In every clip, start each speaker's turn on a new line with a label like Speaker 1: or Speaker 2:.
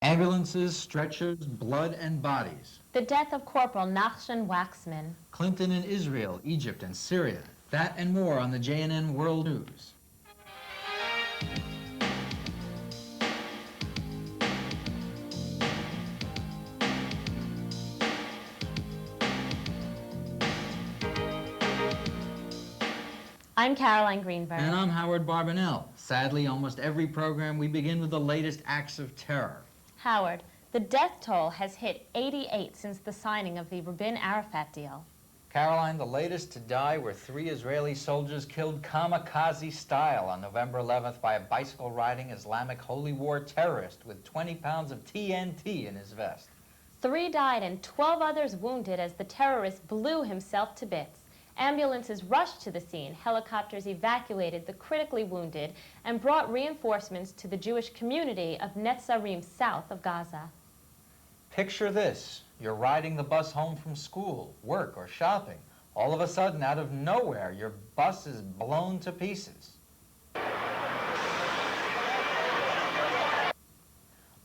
Speaker 1: Ambulances, stretchers, blood and bodies.
Speaker 2: The death of Corporal Nachshon Waxman.
Speaker 1: Clinton in Israel, Egypt, and Syria. That and more on the JNN World News.
Speaker 2: I'm Caroline Greenberg.
Speaker 1: And I'm Howard Barbanel. Sadly, almost every program we begin with the latest acts of terror.
Speaker 2: Howard, the death toll has hit 88 since the signing of the Rabin-Arafat deal.
Speaker 1: Caroline, the latest to die were 3 Israeli soldiers killed kamikaze style on November 11th by a bicycle-riding Islamic holy war terrorist with 20 pounds of TNT in his vest.
Speaker 2: 3 died and 12 others wounded as the terrorist blew himself to bits. Ambulances rushed to the scene, helicopters evacuated the critically wounded, and brought reinforcements to the Jewish community of Netzarim south of Gaza.
Speaker 1: Picture this. You're riding the bus home from school, work, or shopping. All of a sudden, out of nowhere, your bus is blown to pieces.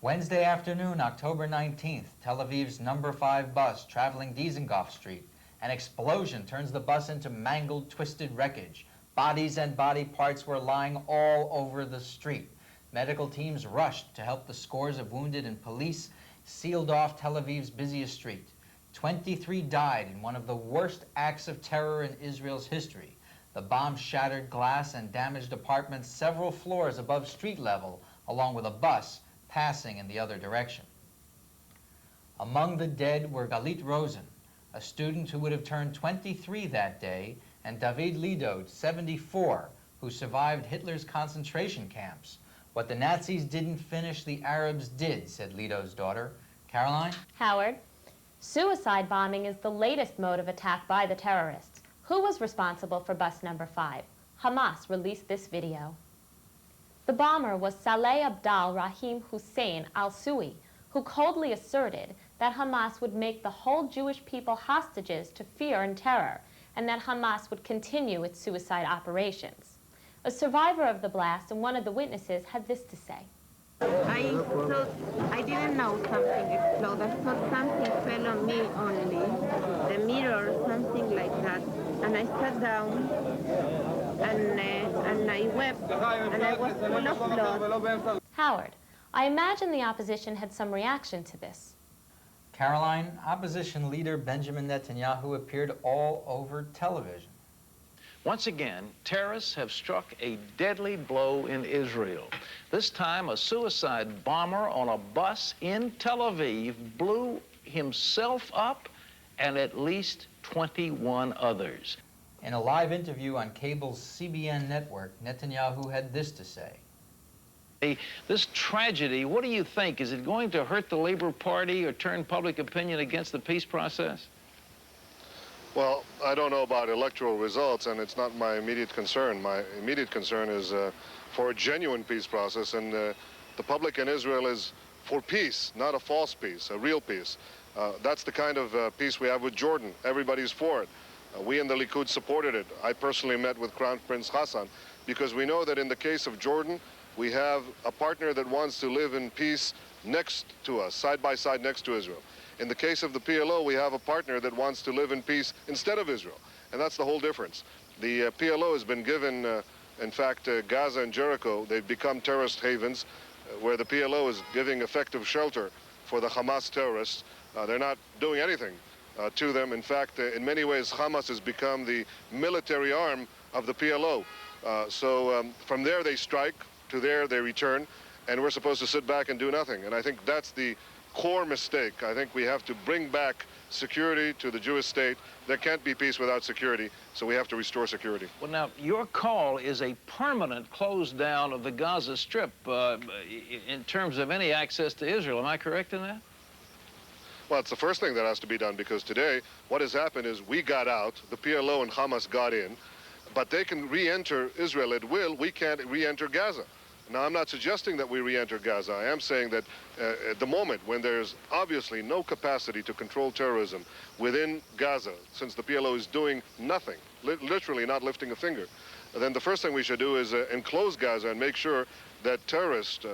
Speaker 1: Wednesday afternoon, October 19th, Tel Aviv's number 5 bus traveling Dizengoff Street. An explosion turns the bus into mangled, twisted wreckage. Bodies and body parts were lying all over the street. Medical teams rushed to help the scores of wounded, and police sealed off Tel Aviv's busiest street. 23 died in one of the worst acts of terror in Israel's history. The bomb shattered glass and damaged apartments several floors above street level, along with a bus passing in the other direction. Among the dead were Galit Rosen, a student who would have turned 23 that day, and David Lido, 74, who survived Hitler's concentration camps. What the Nazis didn't finish, the Arabs did, said Lido's daughter. Caroline?
Speaker 2: Howard, suicide bombing is the latest mode of attack by the terrorists. Who was responsible for bus number 5? Hamas released this video. The bomber was Saleh Abdal Rahim Hussein al-Sui, who coldly asserted that Hamas would make the whole Jewish people hostages to fear and terror, and that Hamas would continue its suicide operations. A survivor of the blast and one of the witnesses had this to say.
Speaker 3: I didn't know something exploded. I thought something fell on me only, the mirror or something like that. And I sat down and I wept, and I was full of blood.
Speaker 2: Howard, I imagine the opposition had some reaction to this.
Speaker 1: Caroline, opposition leader Benjamin Netanyahu appeared all over television.
Speaker 4: Once again, terrorists have struck a deadly blow in Israel. This time, a suicide bomber on a bus in Tel Aviv blew himself up and at least 21 others.
Speaker 1: In a live interview on cable's CBN network, Netanyahu had this to say.
Speaker 4: This tragedy, what do you think? Is it going to hurt the Labor Party or turn public opinion against the peace process?
Speaker 5: Well, I don't know about electoral results, and it's not my immediate concern. My immediate concern is for a genuine peace process, and the public in Israel is for peace, not a false peace, a real peace. That's the kind of peace we have with Jordan. Everybody's for it. We in the Likud supported it. I personally met with Crown Prince Hassan because we know that in the case of Jordan, we have a partner that wants to live in peace next to us, side by side next to Israel. In the case of the PLO, we have a partner that wants to live in peace instead of Israel. And that's the whole difference. The PLO has been given, in fact, Gaza and Jericho, they've become terrorist havens where the PLO is giving effective shelter for the Hamas terrorists. They're not doing anything to them. In fact, in many ways, Hamas has become the military arm of the PLO. So from there they strike, to there they return, and we're supposed to sit back and do nothing. And I think that's the core mistake. I think we have to bring back security to the Jewish state. There can't be peace without security, so we have to restore security.
Speaker 4: Well, now, your call is a permanent close down of the Gaza Strip in terms of any access to Israel. Am I correct in that?
Speaker 5: Well, it's the first thing that has to be done, because today what has happened is we got out, the PLO and Hamas got in, but they can re-enter Israel at will. We can't re-enter Gaza. Now, I'm not suggesting that we re-enter Gaza. I am saying that at the moment when there's obviously no capacity to control terrorism within Gaza, since the PLO is doing nothing, literally not lifting a finger, then the first thing we should do is enclose Gaza and make sure that terrorists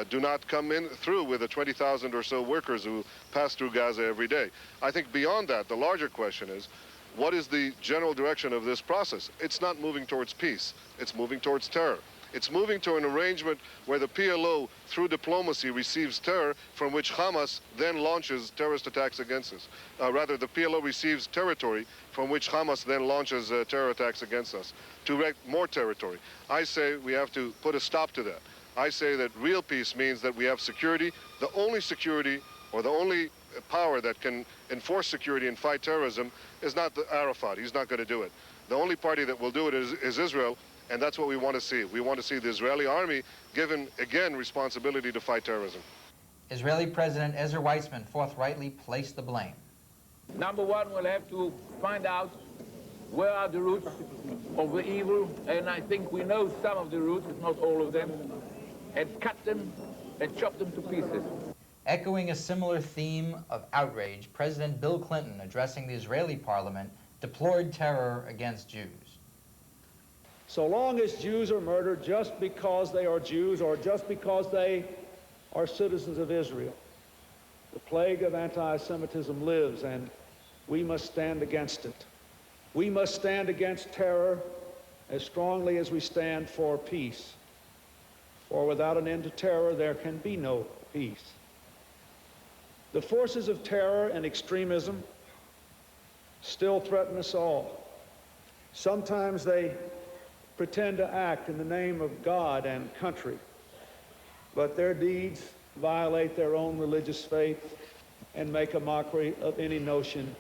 Speaker 5: do not come in through with the 20,000 or so workers who pass through Gaza every day. I think beyond that, the larger question is, what is the general direction of this process? It's not moving towards peace. It's moving towards terror. It's moving to an arrangement where the PLO, through diplomacy, receives terror from which Hamas then launches terrorist attacks against us. Rather, the PLO receives territory from which Hamas then launches terror attacks against us to wreak more territory. I say we have to put a stop to that. I say that real peace means that we have security. The only security, or the only power that can enforce security and fight terrorism is not the Arafat. He's not going to do it. The only party that will do it is Israel, and that's what we want to see. We want to see the Israeli army given, again, responsibility to fight terrorism.
Speaker 1: Israeli President Ezer Weizman forthrightly placed the blame.
Speaker 6: Number one, we'll have to find out where are the roots of the evil, and I think we know some of the roots, if not all of them, and cut them and chop them to pieces.
Speaker 1: Echoing a similar theme of outrage, President Bill Clinton, addressing the Israeli parliament, deplored terror against Jews.
Speaker 7: So long as Jews are murdered just because they are Jews or just because they are citizens of Israel, the plague of anti-Semitism lives, and we must stand against it. We must stand against terror as strongly as we stand for peace. For without an end to terror, there can be no peace. The forces of terror and extremism still threaten us all. Sometimes they pretend to act in the name of God and country, but their deeds violate their own religious faith and make a mockery of any notion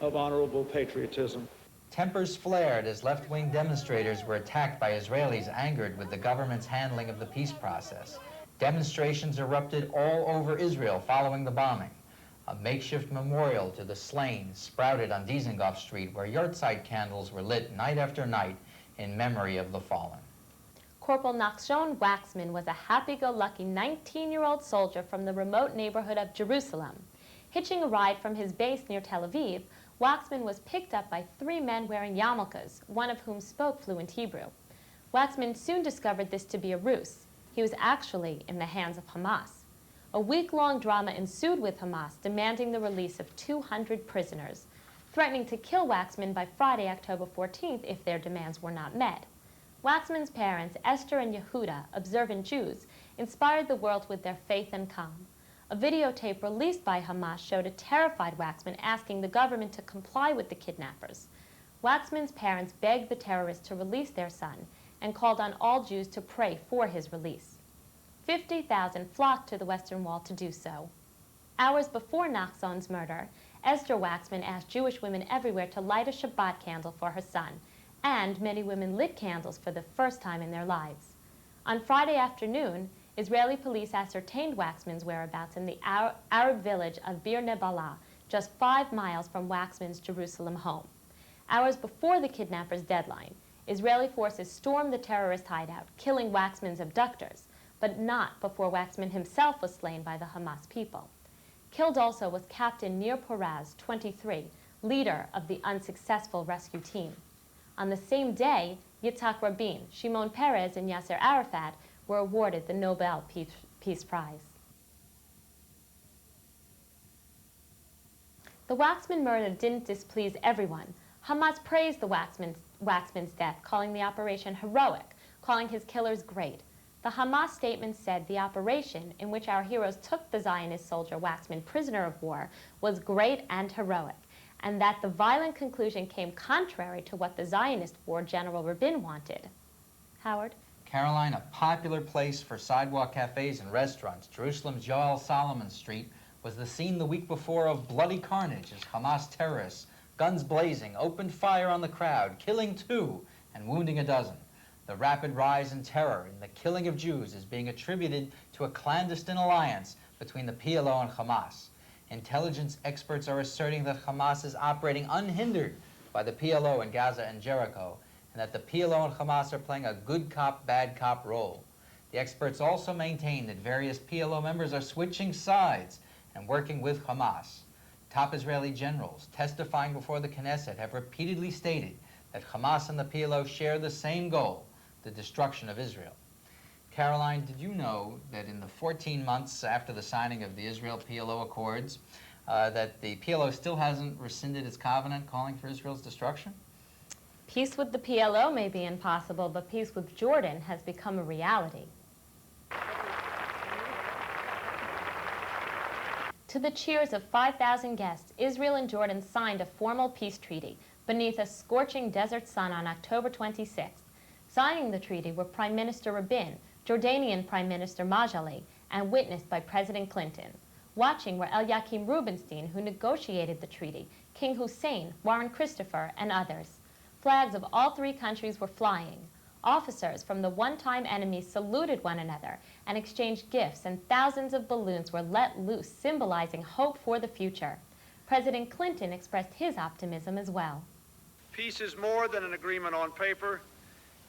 Speaker 7: of honorable patriotism.
Speaker 1: Tempers flared as left-wing demonstrators were attacked by Israelis angered with the government's handling of the peace process. Demonstrations erupted all over Israel following the bombing. A makeshift memorial to the slain sprouted on Dizengoff Street, where yahrzeit candles were lit night after night in memory of the fallen.
Speaker 2: Corporal Nachshon Waxman was a happy-go-lucky 19-year-old soldier from the remote neighborhood of Jerusalem. Hitching a ride from his base near Tel Aviv, Waxman was picked up by 3 men wearing yarmulkes, one of whom spoke fluent Hebrew. Waxman soon discovered this to be a ruse. He was actually in the hands of Hamas. A week-long drama ensued with Hamas, demanding the release of 200 prisoners, threatening to kill Waxman by Friday, October 14th, if their demands were not met. Waxman's parents, Esther and Yehuda, observant Jews, inspired the world with their faith and calm. A videotape released by Hamas showed a terrified Waxman asking the government to comply with the kidnappers. Waxman's parents begged the terrorists to release their son and called on all Jews to pray for his release. 50,000 flocked to the Western Wall to do so. Hours before Nachshon's murder, Esther Waxman asked Jewish women everywhere to light a Shabbat candle for her son, and many women lit candles for the first time in their lives. On Friday afternoon, Israeli police ascertained Waxman's whereabouts in the Arab village of Bir Nebalah, just 5 miles from Waxman's Jerusalem home. Hours before the kidnappers' deadline, Israeli forces stormed the terrorist hideout, killing Waxman's abductors, but not before Waxman himself was slain by the Hamas people. Killed also was Captain Nir Poraz, 23, leader of the unsuccessful rescue team. On the same day, Yitzhak Rabin, Shimon Peres, and Yasser Arafat were awarded the Nobel Peace Prize. The Waxman murder didn't displease everyone. Hamas praised the Waxman's death, calling the operation heroic, calling his killers great. The Hamas statement said the operation, in which our heroes took the Zionist soldier Waxman prisoner of war, was great and heroic, and that the violent conclusion came contrary to what the Zionist war General Rabin wanted. Howard?
Speaker 1: Caroline, a popular place for sidewalk cafes and restaurants, Jerusalem's Yoel Solomon Street was the scene the week before of bloody carnage as Hamas terrorists, guns blazing, opened fire on the crowd, killing 2 and wounding a dozen. The rapid rise in terror and the killing of Jews is being attributed to a clandestine alliance between the PLO and Hamas. Intelligence experts are asserting that Hamas is operating unhindered by the PLO in Gaza and Jericho, and that the PLO and Hamas are playing a good cop, bad cop role. The experts also maintain that various PLO members are switching sides and working with Hamas. Top Israeli generals testifying before the Knesset have repeatedly stated that Hamas and the PLO share the same goal, the destruction of Israel. Caroline, did you know that in the 14 months after the signing of the Israel-PLO Accords, that the PLO still hasn't rescinded its covenant calling for Israel's destruction?
Speaker 2: Peace with the PLO may be impossible, but peace with Jordan has become a reality. To the cheers of 5,000 guests, Israel and Jordan signed a formal peace treaty beneath a scorching desert sun on October 26th. Signing the treaty were Prime Minister Rabin, Jordanian Prime Minister Majali, and witnessed by President Clinton. Watching were Eliakim Rubinstein, who negotiated the treaty, King Hussein, Warren Christopher, and others. Flags of all three countries were flying. Officers from the one-time enemies saluted one another and exchanged gifts, and thousands of balloons were let loose, symbolizing hope for the future. President Clinton expressed his optimism as well.
Speaker 8: Peace is more than an agreement on paper.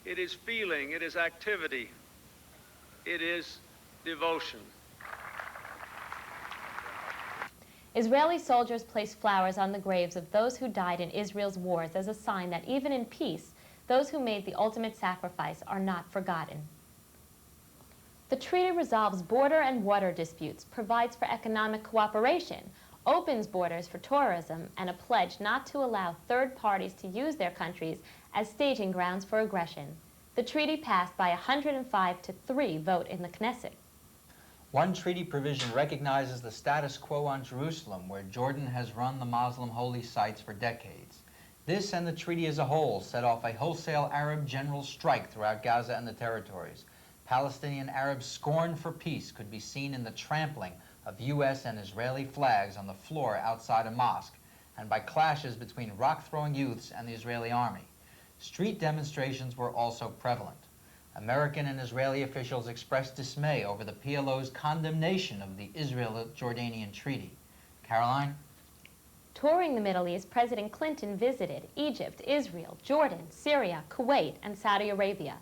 Speaker 8: It is feeling, it is activity, it is devotion.
Speaker 2: Israeli soldiers placed flowers on the graves of those who died in Israel's wars as a sign that even in peace, those who made the ultimate sacrifice are not forgotten. The treaty resolves border and water disputes, provides for economic cooperation, opens borders for tourism, and a pledge not to allow third parties to use their countries as staging grounds for aggression. The treaty passed by 105-3 vote in the Knesset.
Speaker 1: One treaty provision recognizes the status quo on Jerusalem, where Jordan has run the Muslim holy sites for decades. This and the treaty as a whole set off a wholesale Arab general strike throughout Gaza and the territories. Palestinian Arabs' scorn for peace could be seen in the trampling of U.S. and Israeli flags on the floor outside a mosque, and by clashes between rock-throwing youths and the Israeli army. Street demonstrations were also prevalent. American and Israeli officials expressed dismay over the PLO's condemnation of the Israel-Jordanian treaty. Caroline?
Speaker 2: Touring the Middle East, President Clinton visited Egypt, Israel, Jordan, Syria, Kuwait, and Saudi Arabia.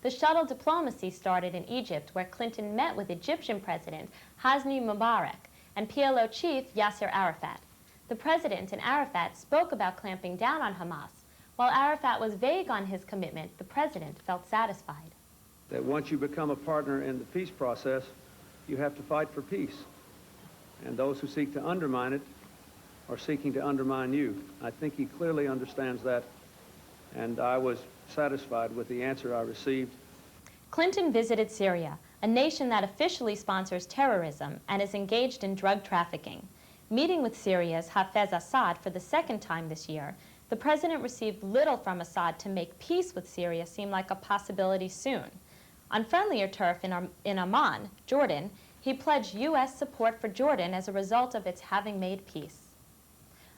Speaker 2: The shuttle diplomacy started in Egypt, where Clinton met with Egyptian President Hosni Mubarak and PLO chief Yasser Arafat. The president and Arafat spoke about clamping down on Hamas. While Arafat was vague on his commitment, the president felt satisfied.
Speaker 8: That once you become a partner in the peace process, you have to fight for peace. And those who seek to undermine it are seeking to undermine you. I think he clearly understands that, and I was satisfied with the answer I received.
Speaker 2: Clinton visited Syria, a nation that officially sponsors terrorism and is engaged in drug trafficking. Meeting with Syria's Hafez Assad for the second time this year, the president received little from Assad to make peace with Syria seem like a possibility soon. On friendlier turf in Amman, Jordan, he pledged U.S. support for Jordan as a result of its having made peace.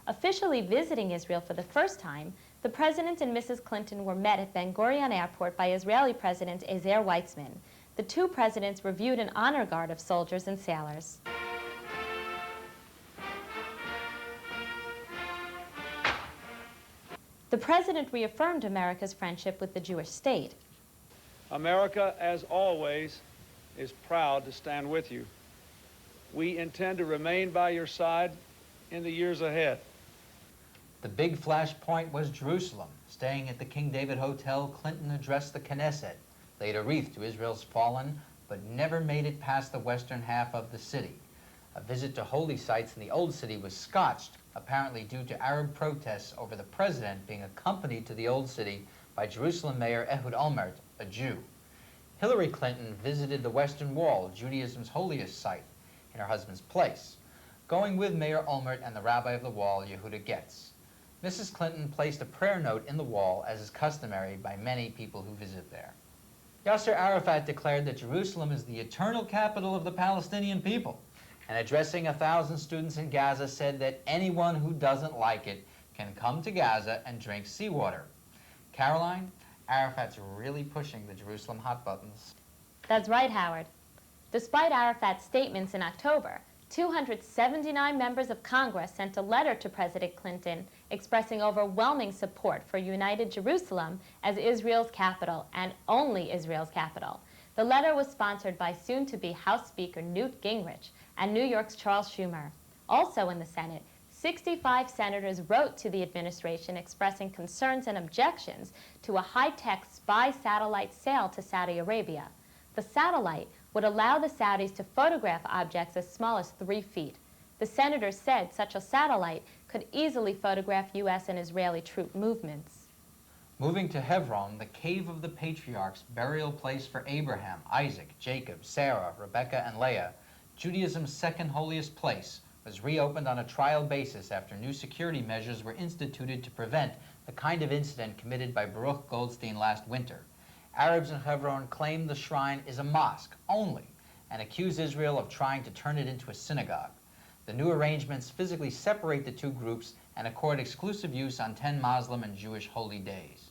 Speaker 2: Officially visiting Israel for the first time, the President and Mrs. Clinton were met at Ben Gurion Airport by Israeli President Ezer Weizmann. The two presidents reviewed an honor guard of soldiers and sailors. The president reaffirmed America's friendship with the Jewish state.
Speaker 8: America, as always, is proud to stand with you. We intend to remain by your side in the years ahead.
Speaker 1: The big flashpoint was Jerusalem. Staying at the King David Hotel, Clinton addressed the Knesset, laid a wreath to Israel's fallen, but never made it past the western half of the city. A visit to holy sites in the Old City was scotched, apparently due to Arab protests over the president being accompanied to the Old City by Jerusalem Mayor Ehud Olmert, a Jew. Hillary Clinton visited the Western Wall, Judaism's holiest site, in her husband's place, going with Mayor Olmert and the rabbi of the wall, Yehuda Getz. Mrs. Clinton placed a prayer note in the wall, as is customary by many people who visit there. Yasser Arafat declared that Jerusalem is the eternal capital of the Palestinian people, and addressing 1,000 students in Gaza said that anyone who doesn't like it can come to Gaza and drink seawater. Caroline, Arafat's really pushing the Jerusalem hot buttons.
Speaker 2: That's right, Howard. Despite Arafat's statements in October, 279 members of Congress sent a letter to President Clinton expressing overwhelming support for United Jerusalem as Israel's capital, and only Israel's capital. The letter was sponsored by soon-to-be House Speaker Newt Gingrich and New York's Charles Schumer. Also in the Senate, 65 senators wrote to the administration expressing concerns and objections to a high-tech spy satellite sale to Saudi Arabia. The satellite would allow the Saudis to photograph objects as small as 3 feet. The senator said such a satellite could easily photograph U.S. and Israeli troop movements.
Speaker 1: Moving to Hebron, the Cave of the Patriarchs, burial place for Abraham, Isaac, Jacob, Sarah, Rebekah, and Leah, Judaism's second holiest place, was reopened on a trial basis after new security measures were instituted to prevent the kind of incident committed by Baruch Goldstein last winter. Arabs in Hebron claim the shrine is a mosque only and accuse Israel of trying to turn it into a synagogue. The new arrangements physically separate the two groups and accord exclusive use on 10 Muslim and Jewish holy days.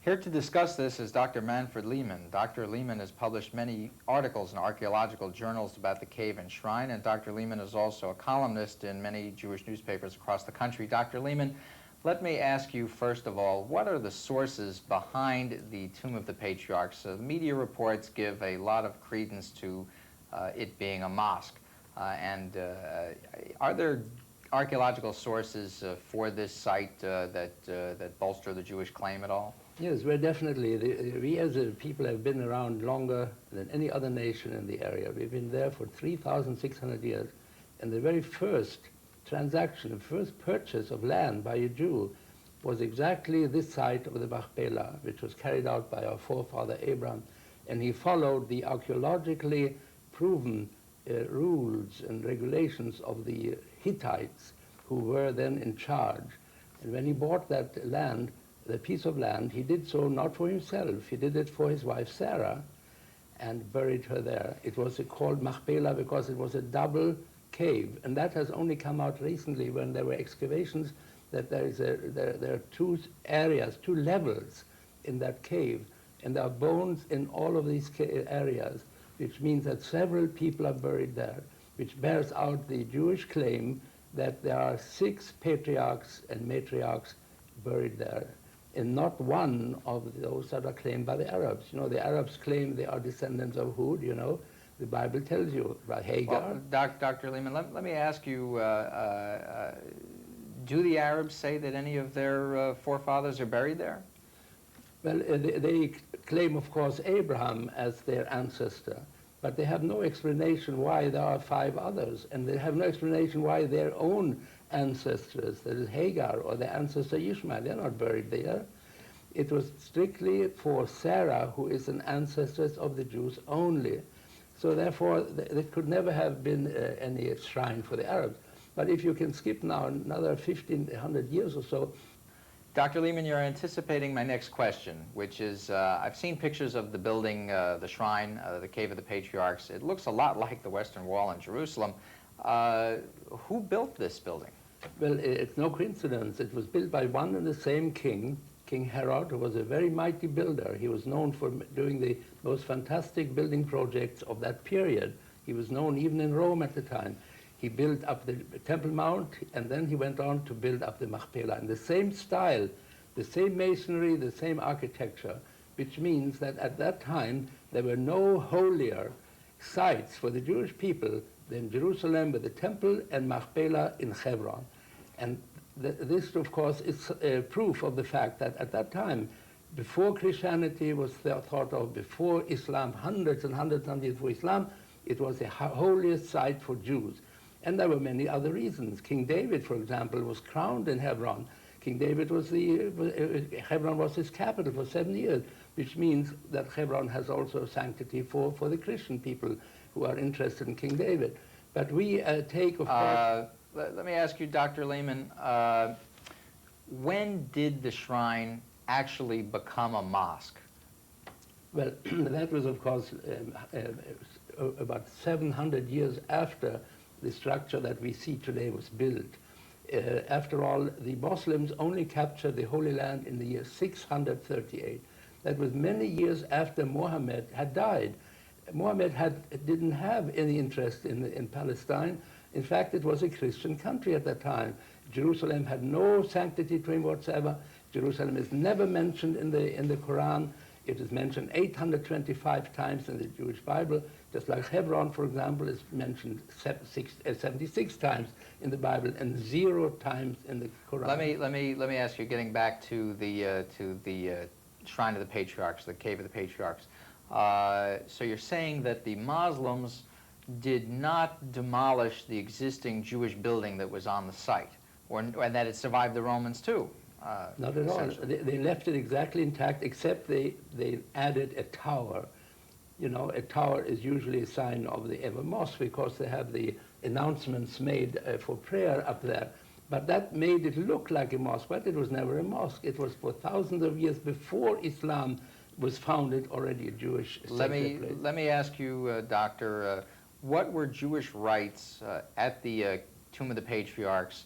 Speaker 1: Here to discuss this is Dr. Manfred Lehman. Dr. Lehman has published many articles in archaeological journals about the cave and shrine, and Dr. Lehman is also a columnist in many Jewish newspapers across the country. Dr. Lehman, let me ask you, first of all, what are the sources behind the Tomb of the Patriarchs? The media reports give a lot of credence to it being a mosque. Are there archaeological sources for this site that bolster the Jewish claim at all?
Speaker 9: Yes, very definitely. We as a people have been around longer than any other nation in the area. We've been there for 3,600 years. And the very first transaction, the first purchase of land by a Jew was exactly this site of the Machpelah, which was carried out by our forefather Abraham. And he followed the archaeologically proven rules and regulations of the Hittites, who were then in charge. And when he bought that land, the piece of land, he did so not for himself, he did it for his wife Sarah, and buried her there. It was called Machpelah because it was a double cave, and that has only come out recently when there were excavations that there are two areas, two levels in that cave, and there are bones in all of these areas, which means that several people are buried there, which bears out the Jewish claim that there are 6 patriarchs and matriarchs buried there, and not one of those that are claimed by the Arabs. You know, the Arabs claim they are descendants of who, you know? The Bible tells you about Hagar.
Speaker 1: Well, Dr. Lehman, let me ask you, do the Arabs say that any of their forefathers are buried there?
Speaker 9: Well, they claim, of course, Abraham as their ancestor, but they have no explanation why there are 5 others, and they have no explanation why their own ancestors, that is Hagar, or their ancestor Ishmael, they're not buried there. It was strictly for Sarah, who is an ancestor of the Jews only. So therefore, there could never have been any shrine for the Arabs. But if you can skip now another 1,500 years or so.
Speaker 1: Dr. Lehman, you're anticipating my next question, which is, I've seen pictures of the building, the shrine, the Cave of the Patriarchs. It looks a lot like the Western Wall in Jerusalem. Who built this building?
Speaker 9: Well, it's no coincidence. It was built by one and the same king, King Herod, who was a very mighty builder. He was known for doing the most fantastic building projects of that period. He was known even in Rome at the time. He built up the Temple Mount, and then he went on to build up the Machpelah in the same style, the same masonry, the same architecture, which means that at that time there were no holier sites for the Jewish people than Jerusalem with the Temple and Machpelah in Hebron. And this, of course, is proof of the fact that at that time, before Christianity was thought of, before Islam, hundreds and hundreds of years before Islam, it was the holiest site for Jews. And there were many other reasons. King David, for example, was crowned in Hebron. King David was Hebron was his capital for 7 years, which means that Hebron has also sanctity for the Christian people who are interested in King David. But we take, of course...
Speaker 1: Let me ask you, Dr. Lehman, when did the shrine actually become a mosque?
Speaker 9: Well, that was, of course, about 700 years after the structure that we see today was built. After all, the Muslims only captured the Holy Land in the year 638. That was many years after Muhammad had died. Muhammad didn't have any interest in Palestine. In fact, it was a Christian country at that time. Jerusalem had no sanctity to him whatsoever. Jerusalem is never mentioned in the Quran. It is mentioned 825 times in the Jewish Bible, just like Hebron, for example, is mentioned 76 times in the Bible and 0 times in the Quran.
Speaker 1: Let me ask you, getting back to the Shrine of the Patriarchs, the Cave of the Patriarchs. So you're saying that the Muslims did not demolish the existing Jewish building that was on the site, and that it survived the Romans too?
Speaker 9: Not at all. They left it exactly intact, except they added a tower. You know, a tower is usually a sign of the ever mosque because they have the announcements made for prayer up there. But that made it look like a mosque, but it was never a mosque. It was for thousands of years before Islam was founded already a Jewish sacred place.
Speaker 1: Let me ask you, Doctor, what were Jewish rites at the Tomb of the Patriarchs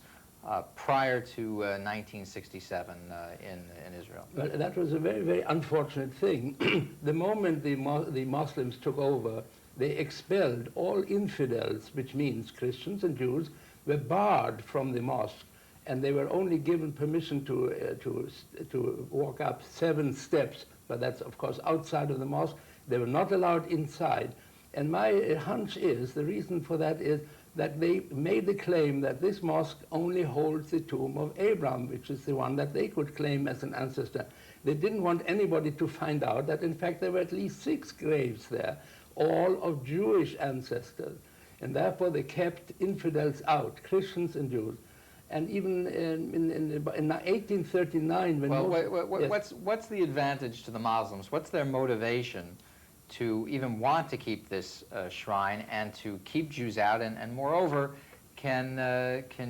Speaker 1: prior to 1967 in Israel?
Speaker 9: Well, that was a very, very unfortunate thing. The moment the Muslims took over, they expelled all infidels, which means Christians and Jews, were barred from the mosque, and they were only given permission to walk up 7 steps, but that's, of course, outside of the mosque. They were not allowed inside. And my hunch is, the reason for that is that they made the claim that this mosque only holds the tomb of Abraham, which is the one that they could claim as an ancestor. They didn't want anybody to find out that, in fact, there were at least 6 graves there, all of Jewish ancestors. And therefore, they kept infidels out, Christians and Jews. And even in 1839, when...
Speaker 1: Well, what's the advantage to the Muslims? What's their motivation to even want to keep this shrine and to keep Jews out? And moreover, can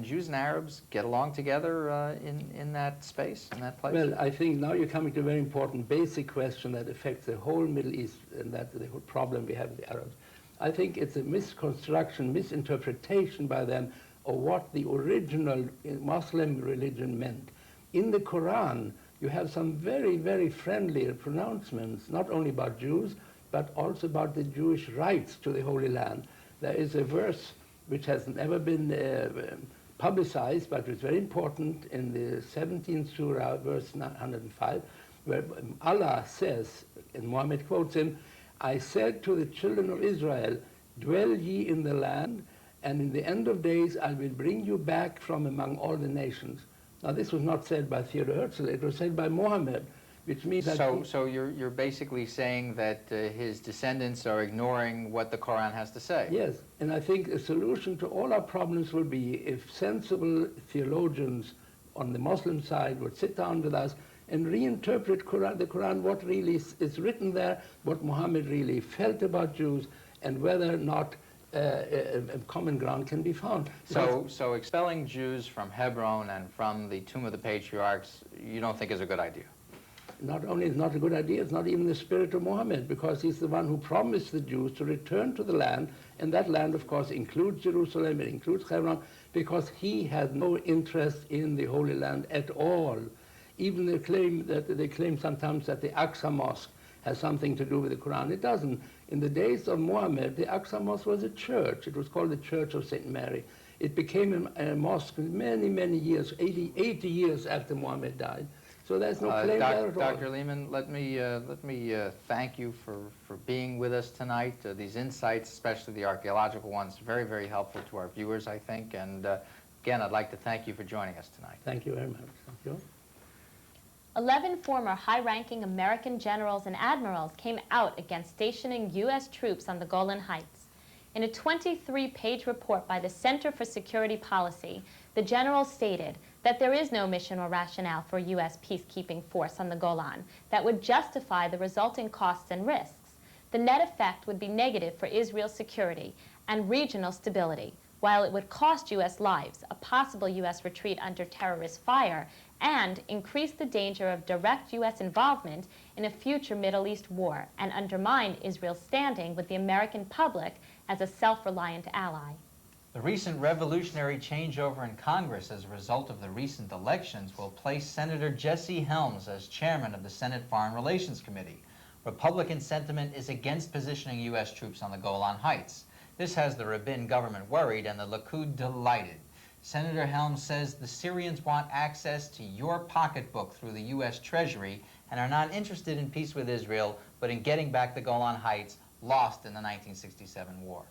Speaker 1: Jews and Arabs get along together in that space, in that place?
Speaker 9: Well, I think now you're coming to a very important basic question that affects the whole Middle East, and that's the whole problem we have with the Arabs. I think it's a misconstruction, misinterpretation by them of what the original Muslim religion meant. In the Quran, you have some very, very friendly pronouncements, not only about Jews, but also about the Jewish rights to the Holy Land. There is a verse which has never been publicized, but it's very important in the 17th surah, verse 105, where Allah says, and Muhammad quotes him, "I said to the children of Israel, dwell ye in the land, and in the end of days I will bring you back from among all the nations." Now this was not said by Theodor Herzl, it was said by Muhammad, which means that...
Speaker 1: So you're basically saying that his descendants are ignoring what the Quran has to say?
Speaker 9: Yes, and I think a solution to all our problems would be if sensible theologians on the Muslim side would sit down with us and reinterpret the Quran, what really is written there, what Muhammad really felt about Jews, and whether or not a common ground can be found.
Speaker 1: So expelling Jews from Hebron and from the Tomb of the Patriarchs, you don't think is a good idea?
Speaker 9: Not only is not a good idea, it's not even the spirit of Muhammad, because he's the one who promised the Jews to return to the land, and that land, of course, includes Jerusalem, it includes Hebron, because he had no interest in the Holy Land at all. Even they claim sometimes that the Aqsa Mosque has something to do with the Quran. It doesn't. In the days of Muhammad, the Aqsa Mosque was a church. It was called the Church of St. Mary. It became a mosque many, many years, 80 years after Muhammad died. So there's no claim there at all.
Speaker 1: Dr. Lehman, let me thank you for being with us tonight. These insights, especially the archaeological ones, very, very helpful to our viewers, I think. And again, I'd like to thank you for joining us tonight.
Speaker 9: Thank you very much. Thank you.
Speaker 2: 11 former high-ranking American generals and admirals came out against stationing U.S. troops on the Golan Heights. In a 23-page report by the Center for Security Policy, the generals stated that there is no mission or rationale for U.S. peacekeeping force on the Golan that would justify the resulting costs and risks. The net effect would be negative for Israel's security and regional stability, while it would cost U.S. lives, a possible U.S. retreat under terrorist fire, and increase the danger of direct U.S. involvement in a future Middle East war and undermine Israel's standing with the American public as a self-reliant ally.
Speaker 1: The recent revolutionary changeover in Congress as a result of the recent elections will place Senator Jesse Helms as chairman of the Senate Foreign Relations Committee. Republican sentiment is against positioning U.S. troops on the Golan Heights. This has the Rabin government worried and the Likud delighted. Senator Helms says the Syrians want access to your pocketbook through the U.S. Treasury and are not interested in peace with Israel, but in getting back the Golan Heights lost in the 1967 war.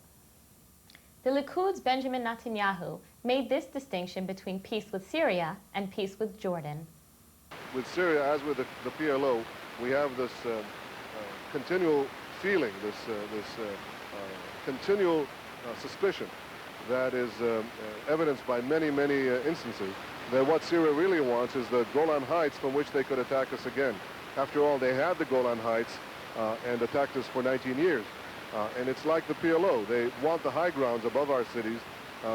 Speaker 2: The Likud's Benjamin Netanyahu made this distinction between peace with Syria and peace with Jordan.
Speaker 5: With Syria, as with the PLO, we have this continual feeling, this continual suspicion that is evidenced by many, many instances that what Syria really wants is the Golan Heights from which they could attack us again. After all, they had the Golan Heights and attacked us for 19 years. And it's like the PLO. They want the high grounds above our cities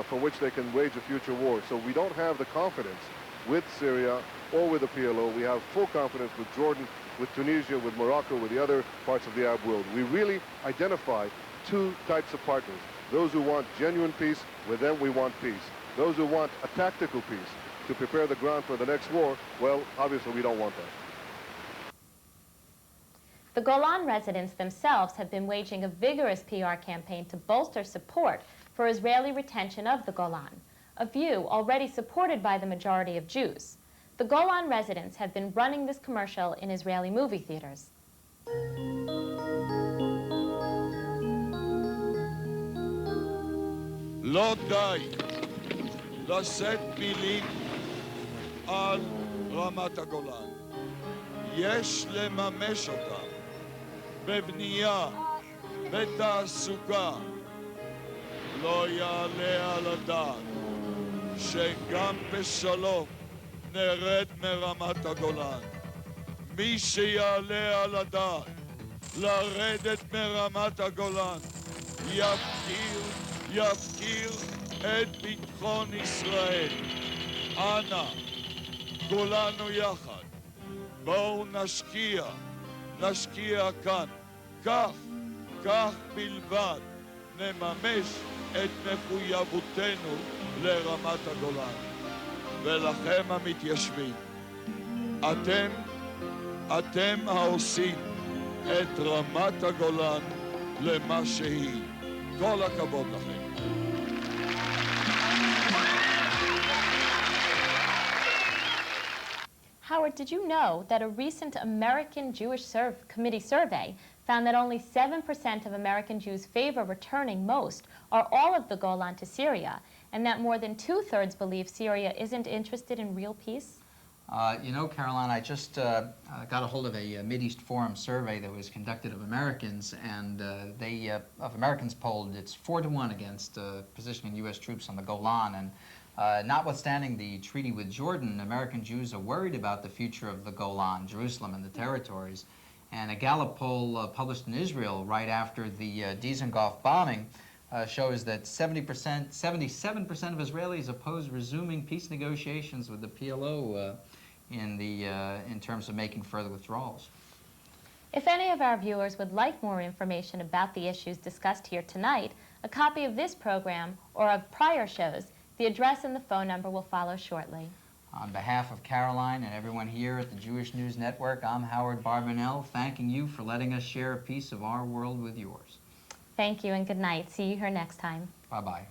Speaker 5: from which they can wage a future war. So we don't have the confidence with Syria or with the PLO. We have full confidence with Jordan, with Tunisia, with Morocco, with the other parts of the Arab world. We really identify two types of partners. Those who want genuine peace, with them we want peace. Those who want a tactical peace to prepare the ground for the next war, well, obviously we don't want that.
Speaker 2: The Golan residents themselves have been waging a vigorous PR campaign to bolster support for Israeli retention of the Golan, a view already supported by the majority of Jews. The Golan residents have been running this commercial in Israeli movie theaters.
Speaker 10: לא די לשאת מילים על רמת הגולן. יש לממש אותם בבנייה, בתעסוקה. לא יעלה על הדעת שגם בשלום נרד מרמת הגולן. מי שיעלה על הדעת לרדת מרמת הגולן יפקיר את ביטחון ישראל. אנא, כולנו יחד, בואו נשקיע כאן. כך בלבד נממש את מחויבותנו לרמת הגולן. ולכם המתיישבים, אתם העושים את רמת הגולן למה שהיא. כל הכבוד לכם.
Speaker 2: Howard, did you know that a recent American Jewish Committee survey found that only 7% of American Jews favor returning most or all of the Golan to Syria, and that more than 2/3 believe Syria isn't interested in real peace?
Speaker 1: You know, Caroline, I just got a hold of a Mideast Forum survey that was conducted of Americans, and of Americans polled, it's 4-1 against positioning U.S. troops on the Golan. And notwithstanding the treaty with Jordan, American Jews are worried about the future of the Golan, Jerusalem, and the territories. And a Gallup poll published in Israel right after the Dizengoff bombing shows that 77% of Israelis oppose resuming peace negotiations with the PLO in terms of making further withdrawals.
Speaker 2: If any of our viewers would like more information about the issues discussed here tonight, a copy of this program or of prior shows, the address and the phone number will follow shortly.
Speaker 1: On behalf of Caroline and everyone here at the Jewish News Network, I'm Howard Barbanel, thanking you for letting us share a piece of our world with yours.
Speaker 2: Thank you and good night. See you here next time.
Speaker 1: Bye-bye.